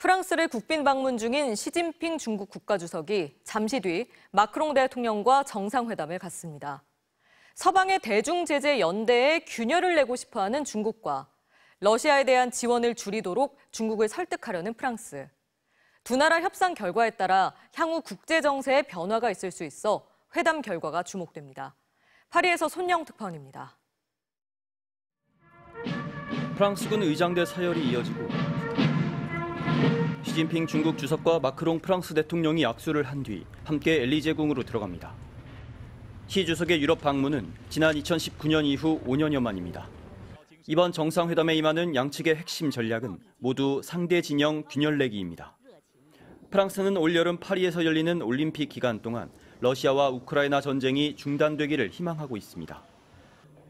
프랑스를 국빈 방문 중인 시진핑 중국 국가주석이 잠시 뒤 마크롱 대통령과 정상회담을 갖습니다. 서방의 대중제재 연대에 균열을 내고 싶어하는 중국과 러시아에 대한 지원을 줄이도록 중국을 설득하려는 프랑스. 두 나라 협상 결과에 따라 향후 국제 정세에 변화가 있을 수 있어 회담 결과가 주목됩니다. 파리에서 손영 특파원입니다. 프랑스군 의장대 서열이 이어지고 시진핑 중국 주석과 마크롱 프랑스 대통령이 악수를 한 뒤 함께 엘리제궁으로 들어갑니다. 시 주석의 유럽 방문은 지난 2019년 이후 5년여 만입니다. 이번 정상회담에 임하는 양측의 핵심 전략은 모두 상대 진영 균열 내기입니다. 프랑스는 올여름 파리에서 열리는 올림픽 기간 동안 러시아와 우크라이나 전쟁이 중단되기를 희망하고 있습니다.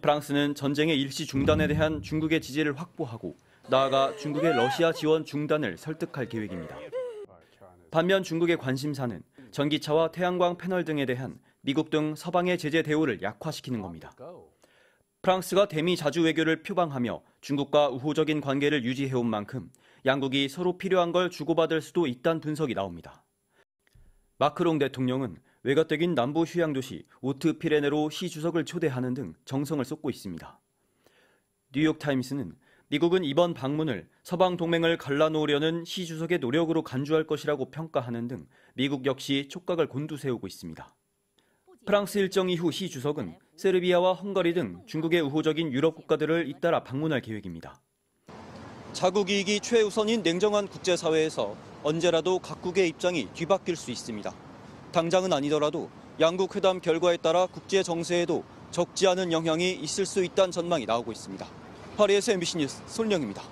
프랑스는 전쟁의 일시 중단에 대한 중국의 지지를 확보하고 나아가 중국의 러시아 지원 중단을 설득할 계획입니다. 반면 중국의 관심사는 전기차와 태양광 패널 등에 대한 미국 등 서방의 제재 대우를 약화시키는 겁니다. 프랑스가 대미 자주 외교를 표방하며 중국과 우호적인 관계를 유지해온 만큼 양국이 서로 필요한 걸 주고받을 수도 있다는 분석이 나옵니다. 마크롱 대통령은 외가댁인 남부 휴양 도시 오트 피레네로 시 주석을 초대하는 등 정성을 쏟고 있습니다. 뉴욕타임스는 미국은 이번 방문을 서방 동맹을 갈라놓으려는 시 주석의 노력으로 간주할 것이라고 평가하는 등 미국 역시 촉각을 곤두세우고 있습니다. 프랑스 일정 이후 시 주석은 세르비아와 헝가리 등 중국의 우호적인 유럽 국가들을 잇따라 방문할 계획입니다. 자국 이익이 최우선인 냉정한 국제사회에서 언제라도 각국의 입장이 뒤바뀔 수 있습니다. 당장은 아니더라도 양국 회담 결과에 따라 국제 정세에도 적지 않은 영향이 있을 수 있다는 전망이 나오고 있습니다. 파리에서 MBC 뉴스 손영입니다.